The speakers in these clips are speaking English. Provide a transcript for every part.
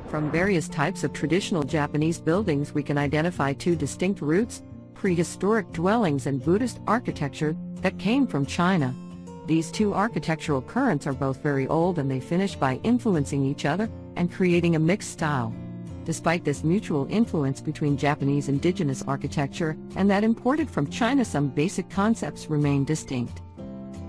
From various types of traditional Japanese buildings we can identify two distinct routes: prehistoric dwellings and Buddhist architecture that came from China. These two architectural currents are both very old, and they finish by influencing each other and creating a mixed style. Despite this mutual influence between Japanese indigenous architecture and that imported from China, some basic concepts remain distinct.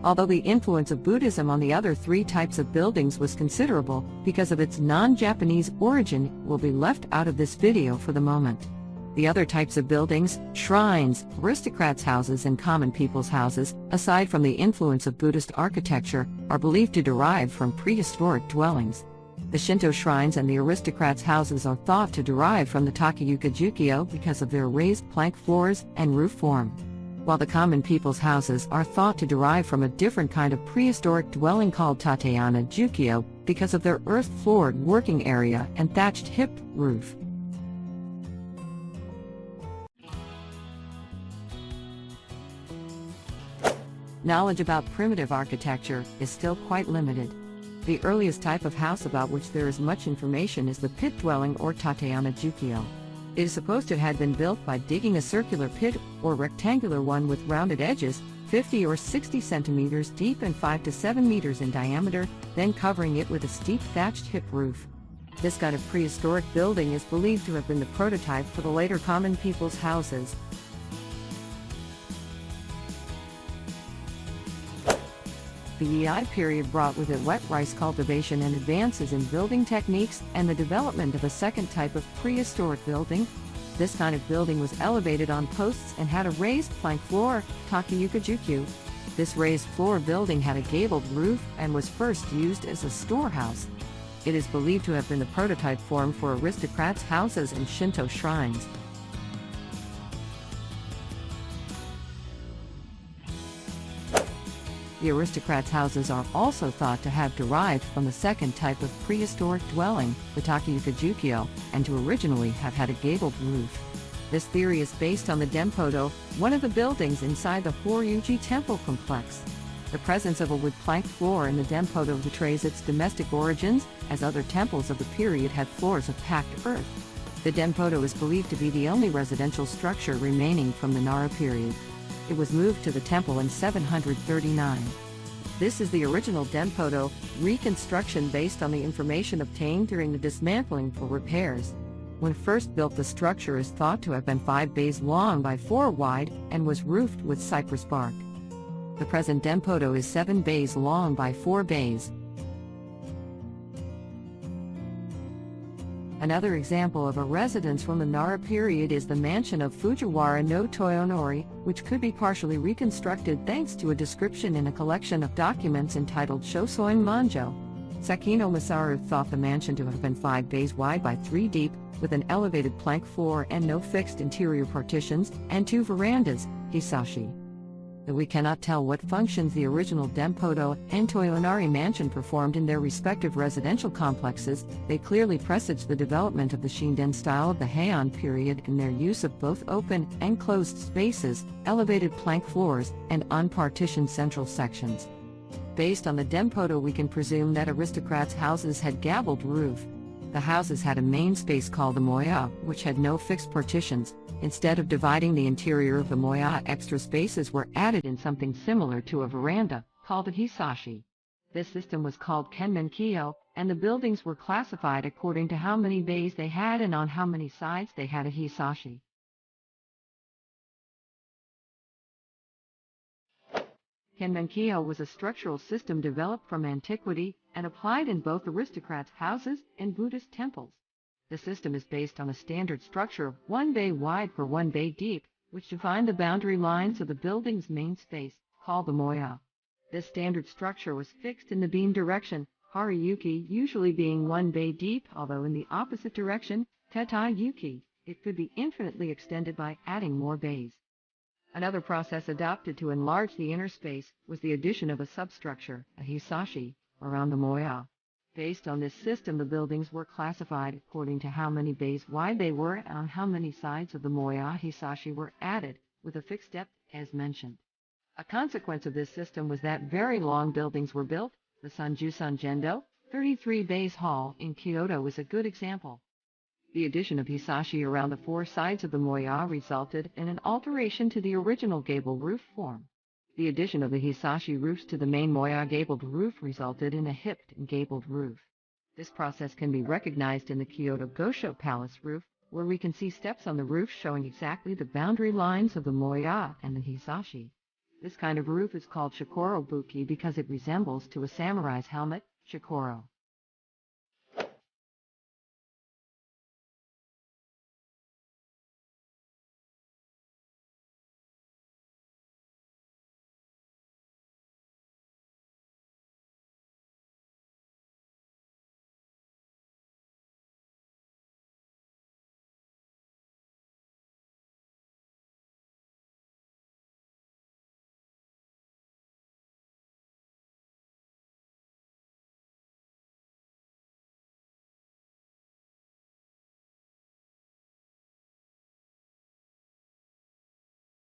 Although the influence of Buddhism on the other three types of buildings was considerable, because of its non-Japanese origin, will be left out of this video for the moment. The other types of buildings, shrines, aristocrats' houses and common people's houses, aside from the influence of Buddhist architecture, are believed to derive from prehistoric dwellings. The Shinto shrines and the aristocrats' houses are thought to derive from the Takayuka Jukyo because of their raised plank floors and roof form, while the common people's houses are thought to derive from a different kind of prehistoric dwelling called Tateana Jukyo because of their earth-floored working area and thatched hip roof. Knowledge about primitive architecture is still quite limited. The earliest type of house about which there is much information is the pit dwelling or Tateana Jukyo. It is supposed to have been built by digging a circular pit or rectangular one with rounded edges, 50 or 60 centimeters deep and 5 to 7 meters in diameter, then covering it with a steep thatched hip roof. This kind of prehistoric building is believed to have been the prototype for the later common people's houses. The Ei period brought with it wet rice cultivation and advances in building techniques and the development of a second type of prehistoric building. This kind of building was elevated on posts and had a raised plank floor, Takayuka Jukyo. This raised floor building had a gabled roof and was first used as a storehouse. It is believed to have been the prototype form for aristocrats' houses and Shinto shrines. The aristocrats' houses are also thought to have derived from the second type of prehistoric dwelling, the Takayuka Jukyo, and to originally have had a gabled roof. This theory is based on the Dempoto, one of the buildings inside the Horyuji temple complex. The presence of a wood plank floor in the Dempoto betrays its domestic origins, as other temples of the period had floors of packed earth. The Dempoto is believed to be the only residential structure remaining from the Nara period. It was moved to the temple in 739. This is the original Dempoto reconstruction based on the information obtained during the dismantling for repairs. When first built, the structure is thought to have been 5 bays long by 4 wide and was roofed with cypress bark. The present Dempoto is 7 bays long by 4 bays. Another example of a residence from the Nara period is the mansion of Fujiwara no Toyonori, which could be partially reconstructed thanks to a description in a collection of documents entitled Shosoin Manjo. Sakino Masaru thought the mansion to have been 5 bays wide by 3 deep, with an elevated plank floor and no fixed interior partitions, and 2 verandas, hisashi. Though we cannot tell what functions the original Dempoto and Toyonari mansion performed in their respective residential complexes, they clearly presage the development of the Shinden style of the Heian period in their use of both open and closed spaces, elevated plank floors, and unpartitioned central sections. Based on the Dempoto, we can presume that aristocrats' houses had gabled roof. The houses had a main space called the moya, which had no fixed partitions. Instead of dividing the interior of the moya, extra spaces were added in something similar to a veranda, called a hisashi. This system was called Kenmenkiho, and the buildings were classified according to how many bays they had and on how many sides they had a hisashi. Kenmenkiho was a structural system developed from antiquity and applied in both aristocrats' houses and Buddhist temples. The system is based on a standard structure of 1 bay wide for 1 bay deep, which defined the boundary lines of the building's main space, called the moya. This standard structure was fixed in the beam direction, Haryuki usually being 1 bay deep, although in the opposite direction, Tatayuki, it could be infinitely extended by adding more bays. Another process adopted to enlarge the inner space was the addition of a substructure, a hisashi, around the moya. Based on this system, the buildings were classified according to how many bays wide they were and on how many sides of the moya hisashi were added, with a fixed depth as mentioned. A consequence of this system was that very long buildings were built, the Sanjusan Jendo, 33 Bays Hall in Kyoto is a good example. The addition of hisashi around the four sides of the moya resulted in an alteration to the original gable roof form. The addition of the hisashi roofs to the main moya gabled roof resulted in a hipped and gabled roof. This process can be recognized in the Kyoto Gosho Palace roof, where we can see steps on the roof showing exactly the boundary lines of the moya and the hisashi. This kind of roof is called shikoro buki because it resembles to a samurai's helmet, shikoro.